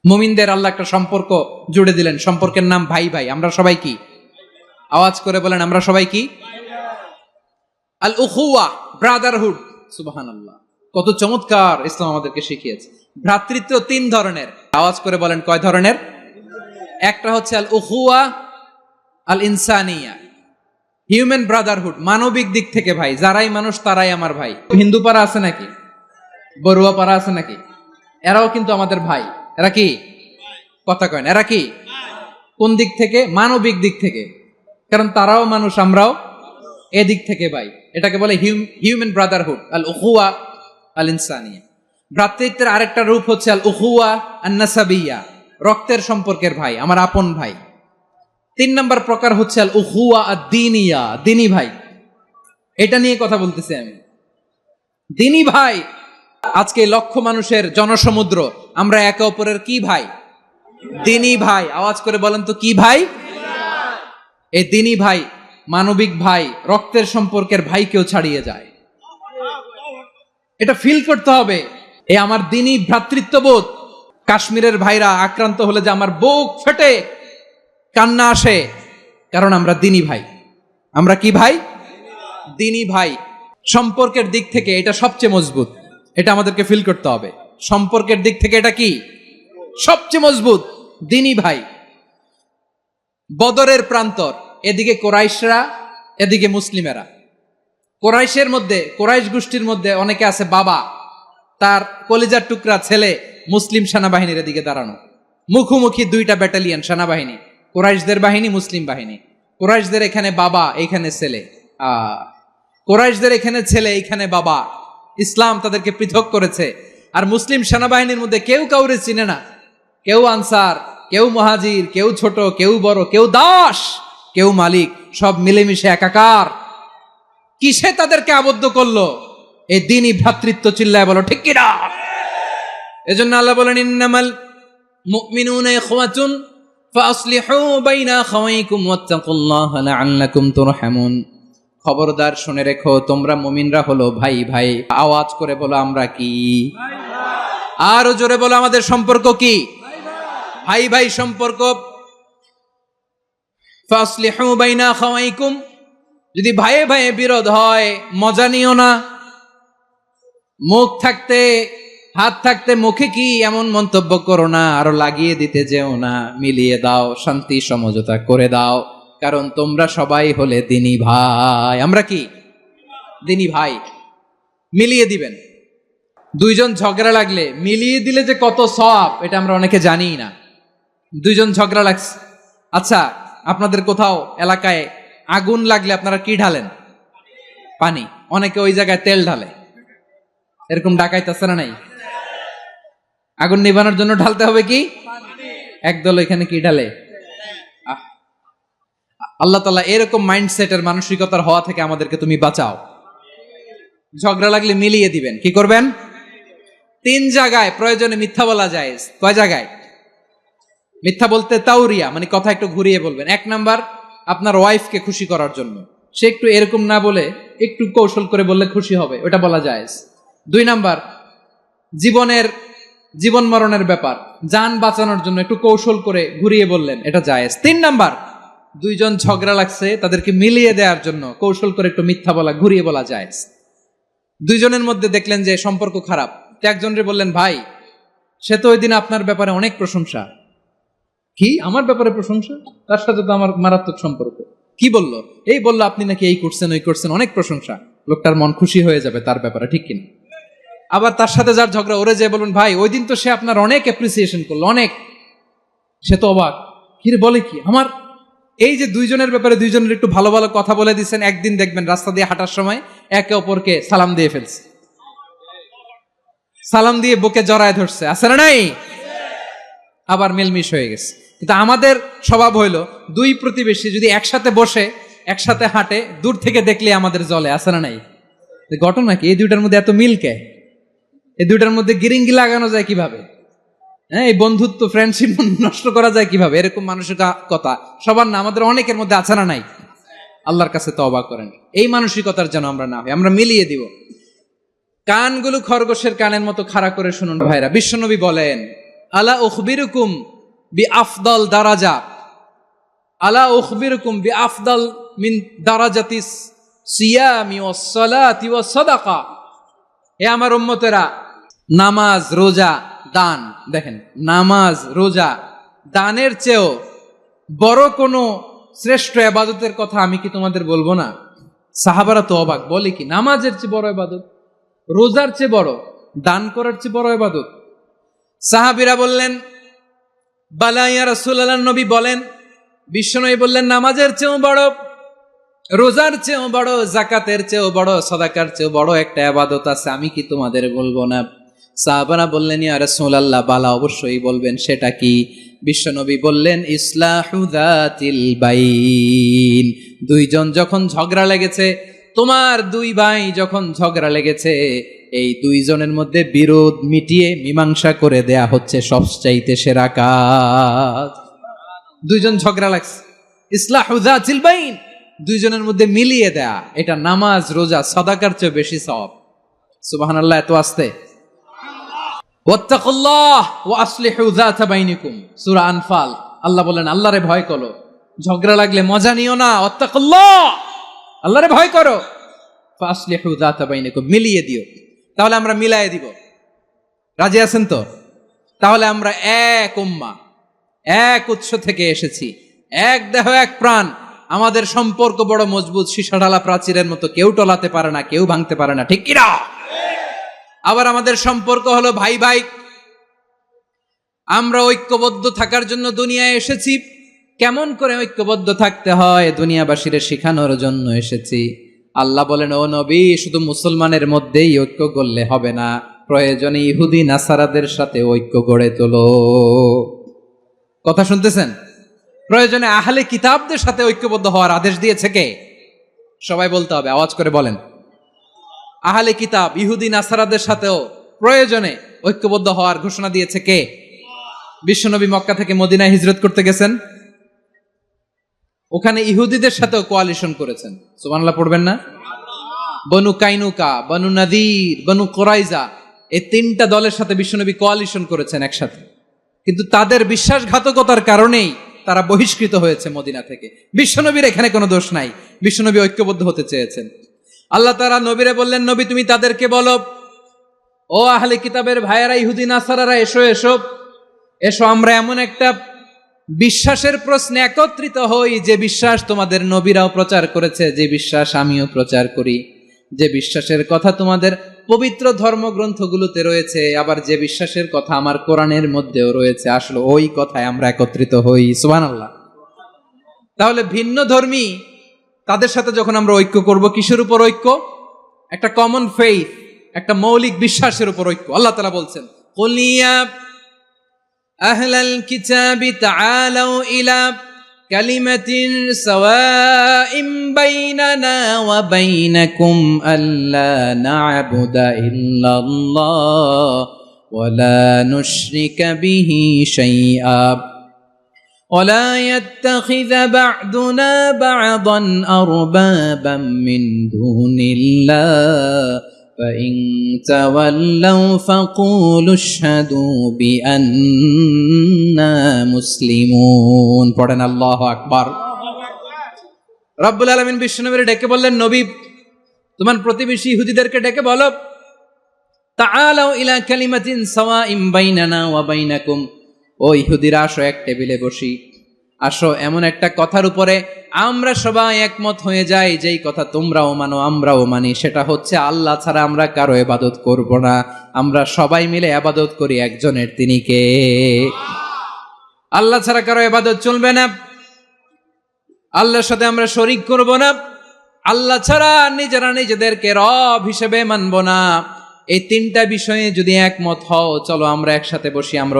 মুমিনদের আল্লাহ একটা সম্পর্ক জুড়ে দিলেন, সম্পর্কের নাম ভাই ভাই। আমরা সবাই কি? আওয়াজ করে বলেন, আমরা সবাই কি? আল উখুয়া, ব্রাদারহুড। সুবহানাল্লাহ, কত চমৎকার ইসলাম আমাদেরকে শিখিয়েছে। ভ্রাতৃত্ব তিন ধরনের। আওয়াজ করে বলেন, কয় ধরনের? একটা হচ্ছে আল উখুয়া আল ইনসানিয়া, হিউম্যান ব্রাদারহুড, মানবিক দিক থেকে ভাই। যারাই মানুষ তারাই আমার ভাই। হিন্দু পাড়া আছে নাকি? বড়ুয়া পাড়া আছে নাকি? এরাও কিন্তু আমাদের ভাই। এরা কি? কথা কয় না, এরা কি? কোন দিক থেকে? মানবিক দিক থেকে। কারণ তারাও মানুষ, আমরাও এদিক থেকে ভাই। এটাকে বলে হিউম্যান ব্রাদারহুড, আল উখুয়া আল ইনসানিয়া। ভ্রাতৃত্বের আরেকটা রূপ হচ্ছে আল উখুয়া আন নাসাবিয়া, রক্তের সম্পর্কের ভাই, আমার আপন ভাই। তিন নম্বর প্রকার হচ্ছে আল উখুয়া আদ দীনিয়া, দিনী ভাই। এটা নিয়ে কথা বলতেছি আমি, দিনী ভাই। আজকে লক্ষ মানুষের জনসমুদ্র, আমরা একে অপরের কি ভাই? দিনী ভাই। আওয়াজ করে বলেন তো, কি ভাই? এই দিনী ভাই, মানবিক ভাই, রক্তের সম্পর্কের ভাইকেও ছাড়িয়ে যায়। এটা ফিল করতে হবে। এই আমার দিনী ভ্রাতৃত্ববোধ। কাশ্মীরের ভাইরা আক্রান্ত হলে যে আমার বুক ফেটে কান্না আসে, কারণ আমরা দিনী ভাই। আমরা কি ভাই? দিনী ভাই। সম্পর্কের দিক থেকে এটা সবচেয়ে মজবুত। এটা আমাদেরকে ফিল করতে হবে। সম্পর্কের দিক থেকে এটা কি? সবচেয়ে মজবুত, দিনী ভাই। বদরের প্রান্তর, এদিকে কোরাইশরা, এদিকে মুসলিমেরা। কোরাইশের মধ্যে, কোরাইশ গোষ্ঠীর মধ্যে অনেকে আছে বাবা, তার কলিজার টুকরা ছেলে মুসলিম সেনাবাহিনীর এদিকে দাঁড়ানো। মুখোমুখি দুইটা ব্যাটালিয়ন সেনাবাহিনী, কোরাইশদের বাহিনী, মুসলিম বাহিনী। কোরাইশদের এখানে বাবা, এইখানে ছেলে। কোরাইশদের এখানে ছেলে, এইখানে বাবা। ইসলাম তাদেরকে পৃথক করেছে। আর মুসলিম সেনাবাহিনীর মধ্যে কেউ কাউরে চিনে না। কেউ আনসার, কেউ মুহাজির, কেউ ছোট, কেউ বড়, কেউ দাস, কেউ মালিক, সব মিলেমিশে একাকার। কিসে তাদেরকে আবদ্ধ করলো? এই দ্বীনি ভ্রাতৃত্ব। চিল্লায় বলো ঠিক কিনা? এজন্য আল্লাহ বলেন, ইন্নামাল মুমিনুনা ইখওয়াতুন ফাসলিহু বাইনা আখাওয়াইকুম ওয়াত্তাকুল্লাহা লাআল্লাকুম তুরহামুন। খবরদার শুনে রেখো, তোমরা মুমিনরা হলো ভাই ভাই। আওয়াজ করে বলো, আমরা কি? আরো জোরে বলো, আমাদের সম্পর্ক কি? ভাই ভাই সম্পর্ক। ফাসলিহু বাইনা আখাওয়াইকুম, যদি ভাইয়ে ভাইয়ে বিরোধ হয় মজা নিও না। মুখ থাকতে, হাত থাকতে মুখে কি এমন মন্তব্য করো না, আরো লাগিয়ে দিতে যেও না। মিলিয়ে দাও, শান্তি সমঝোতা করে দাও, কারণ তোমরা সবাই হলে দিনী ভাই। আমরা কি? দিনী ভাই। মিলিয়ে দিবেন। দুইজন ঝগড়া লাগলে মিলিয়ে দিলে যে কত সওয়াব, এটা আমরা অনেকে জানি না। দুইজন ঝগড়া লাগছে, আচ্ছা আপনাদের কোথাও এলাকায় আগুন লাগলে আপনারা কি ঢালেন? পানি। অনেকে ওই জায়গায় তেল ঢালে। এরকম ডাকাইত আছে না নাই? আগুন নিভানোর জন্য ঢালতে হবে কি? একদল এখানে কি ঢালে? আল্লাহ তাআলা এরকম মাইন্ডসেটের, মানসিকতার হওয়া থেকে আমাদেরকে তুমি বাঁচাও। ঝগড়া লাগলে মিলিয়ে দিবেন। কি করবেন? তিন জায়গায় প্রয়োজনে মিথ্যা বলা যায়। কয় জায়গায় মিথ্যা বলতে? তাওরিয়া, মানে কথা একটু ঘুরিয়ে বলবেন। এক নাম্বার, আপনার ওয়াইফকে খুশি করার জন্য, সে একটু এরকম না বলে একটু কৌশল করে বললে খুশি হবে, ওটা বলা যায়। দুই নাম্বার, জীবন মরণের ব্যাপার, জান বাঁচানোর জন্য একটু কৌশল করে ঘুরিয়ে বললেন, এটা জায়েজ। তিন নাম্বার, দুইজন ঝগড়া লাগছে, তাদেরকে মিলিয়ে দেওয়ার জন্য কৌশল করে একটু মিথ্যা বলা, ঘুরিয়ে বলা জায়েজ। দুইজনের মধ্যে দেখলেন যে সম্পর্ক খারাপ, একজনরে বললেন, ভাই সে তো ওই দিন আপনার ব্যাপারে অনেক প্রশংসা। কি? আমার ব্যাপারে প্রশংসা? তার সাথে তো আমার মারাত্মক সম্পর্ক। কি বললো? এই বললো আপনি নাকি এই করছেন, ওই করছেন, অনেক প্রশংসা। লোকটার মন খুশি হয়ে যাবে তার ব্যাপারে, ঠিক কিনা? আবার তার সাথে যার ঝগড়া, ওরে যে বলুন, ভাই ওই দিন তো সে আপনার অনেক অ্যাপ্রিসিয়েশন করলো, অনেক। সে তো অবাক, কি রে বলে কি? আমার এই যে দুইজনের ব্যাপারে দুইজনের একটু ভালো ভালো কথা বলে দিচ্ছেন, একদিন দেখবেন রাস্তা দিয়ে হাঁটার সময় একে অপরকে সালাম দিয়ে ফেলছে, সালাম দিয়ে বুকে জড়ায় ধরছে, আছে না নাই? আবার মিলমিশ হয়ে গেছে। কিন্তু আমাদের স্বভাব হইলো, দুই প্রতিবেশী যদি একসাথে বসে একসাথে হাঁটে, দূর থেকে দেখলে আমাদের জলে, আছে না নাই? ঘটনা কি? এই দুইটার মধ্যে এত মিল কে? এই দুইটার মধ্যে গিরিঙ্গি লাগানো যায় কিভাবে? হ্যাঁ, এই বন্ধুত্ব, ফ্রেন্ডশিপ নষ্ট করা যায় কিভাবে? এরকম মানসিকতা সবার না, আমাদের অনেকের মধ্যে আছে না নাই? আল্লাহর কাছে তওবা করেন, এই মানসিকতার যেন আমরা না হই। আমরা মিলিয়ে দিব। কানগুলো খরগোশের কানের মতো খাড়া করে শুনুন ভাইরা। বিশ্বনবী বলেন, আলা উখবিরুকুম বিআফদাল দারাজা, আলা উখবিরুকুম বিআফদাল মিন দারাজাতিস সিয়ামি ওয়াস সালাতি ওয়াস সাদাকা। হে আমার উম্মতেরা, নামাজ, রোজা, দান, দেখেন নামাজ, রোজা, দানের চেয়েও বড় কোনো শ্রেষ্ঠ ইবাদতের কথা আমি কি তোমাদের বলবো না? সাহাবারা তো অবাক, বলে কি নামাজের চেয়ে বড় ইবাদত, রোজার চেয়ে বড়, দান করার চেয়ে বড় ইবাদত? সাহাবীরা বললেন বালা ইয়া রাসূলুল্লাহ, নবী বলেন। বিশ্বনবী বললেন নামাজের চেয়েও বড়, রোজার চেয়েও বড়, যাকাতের চেয়েও বড়, সাদাকার চেয়েও বড় একটা ইবাদত আছে, আমি কি তোমাদের বলবো না? সাহাবারা বললেন ইয়া রাসূলুল্লাহ, বালা অবশ্যই বলবেন, সেটা কি? বিশ্বনবী বললেন ইসলাহু যাতিল বাইন। দুইজন যখন ঝগড়া লেগেছে, তোমার দুই ভাই যখন ঝগড়া লেগেছে, এই দুইজনের মধ্যে বিরোধ মিটিয়ে মীমাংসা করে দেয়া হচ্ছে সবচাইতে সেরা কাজ। দুইজন ঝগড়া লাগছে, ইসলাহু যাতিল বাইন, দুইজনের মধ্যে মিলিয়ে দেয়া, এটা নামাজ, রোজা, সাদাকার চেয়ে বেশি সওয়াব। সুবহানাল্লাহ, এত আস্তে। ওয়াত্তাকুল্লাহ ওয়া আসলিহু যাতা বাইনিকুম, সূরা আনফাল। আল্লাহ বলেন আল্লাহরে ভয় করো, ঝগড়া লাগলে মজা নিও না। ওয়াত্তাকুল্লাহ, আল্লাহরে ভয় করো, ফাসলিহু যাতা বাইনিকুম, মিলিয়ে দিও। তাহলে আমরা মিলায়ে দিব, রাজি আছেন তো? তাহলে আমরা এক উম্মাহ, এক উৎস থেকে এসেছি, এক দেহ এক প্রাণ, আমাদের সম্পর্ক বড় মজবুত, সীসাঢালা প্রাচীরের মতো, কেউ টলাতে পারে না, কেউ ভাঙতে পারে না, ঠিক কিনা? আবার আমাদের সম্পর্ক হলো ভাই ভাই। আমরা ঐক্যবদ্ধ থাকার জন্য দুনিয়ায় এসেছি। কেমন করে ঐক্যবদ্ধ থাকতে হয় দুনিয়াবাসীরে শেখানোর জন্য এসেছি। আল্লাহ বলেন ও নবী, শুধু মুসলমানের মধ্যেই ঐক্য করলে হবে না, প্রয়োজনে ইহুদি নাসারাদের সাথে ঐক্য গড়ে তোলো। কথা শুনতেছেন? প্রয়োজনে আহলে কিতাবদের সাথে ঐক্যবদ্ধ হওয়ার আদেশ দিয়েছে কে? সবাই বলতে হবে, আওয়াজ করে বলেন। আহলে কিতাব ইহুদি নাসারাদের সাথেও প্রয়োজনে ঐক্যবদ্ধ হওয়ার ঘোষণা দিয়েছে কে? বিশ্বনবী মক্কা থেকে মদিনায় হিজরত করতে গেছেন, ওখানে ইহুদিদের সাথেও কোয়ালিশন করেছেন। সুবহানাল্লাহ পড়বেন না? বনু কাইনুকা, বনু নাদির, বনু কুরাইজা, এই তিনটা দলের সাথে বিশ্বনবী কোয়ালিশন করেছেন একসাথে। কিন্তু তাদের বিশ্বাসঘাতকতার কারণেই তারা বহিষ্কৃত হয়েছে মদিনা থেকে। বিশ্বনবীর এখানে কোনো দোষ নাই, বিশ্বনবী ঐক্যবদ্ধ হতে চেয়েছেন। আল্লাহ তাআলা নবীরে বললেন, নবী তুমি তাদেরকে বলো, ও আহলে কিতাবের ভাইয়েরা, ইহুদি নাসারারা, এসো এসো এসো, আমরা এমন একটা বিশ্বাসের প্রশ্নে একত্রিত হই, যে বিশ্বাস তোমাদের নবীরাও প্রচার করেছে, যে বিশ্বাস আমিও প্রচার করি, যে বিশ্বাসের কথা তোমাদের পবিত্র ধর্মগ্রন্থগুলোতে রয়েছে, আবার যে বিশ্বাসের কথা আমার কোরআনের মধ্যেও রয়েছে, আসলে ওই কথায় আমরা একত্রিত হই। সুবহানাল্লাহ। তাহলে ভিন্ন ধর্মী তাদের সাথে যখন আমরা ঐক্য করব, কিসের উপর ঐক্য? একটা কমন ফেইথ, একটা মৌলিক বিশ্বাসের উপর ঐক্য। আল্লাহ তাআলা বলছেন কুল ইয়া আহলাল কিতাবি তাআলাউ ইলা কালিমাতিন সাওয়াইম বাইনানা ওয়া বাইনাকুম আল্লা না'বুদা ইল্লাল্লাহ ওয়া লা নুশরিকা বিহি শাইআ ولا يتخذ بعضنا بعضا أربابا من دون الله فإن تولوا فقولوا اشهدوا بأننا مسلمون। পড়েন আল্লাহু আকবার। রব্বুল আলামিন বিশ্বনবীর ডেকে বললেন, নবী তোমার প্রতিবেশী ইহুদিদেরকে ডেকে বলো, তাআলাউ ইলা কালিমাতিন সাওয়াইম বাইনানা ওয়া বাইনাকুম, ও ইহুদিরা আসো, এক টেবিলে বসি, আসো এমন একটা কথার উপরে আমরা সবাই একমত হয়ে যাই, যেই কথা তোমরাও মানো আমরাও মানি, সেটা হচ্ছে আল্লাহ ছাড়া আমরা কারো ইবাদত করব না, আমরা সবাই মিলে ইবাদত করি একজনের, তিনি কে? আল্লাহ ছাড়া কারো ইবাদত চলবে না, আল্লাহর সাথে আমরা শরীক করব না, আল্লাহ ছাড়া নিজেরা নিজেদেরকে রব হিসেবে মানব না। এই তিনটা বিষয়ে যদি একমত হও, চলো আমরা একসাথে বসি, আমরা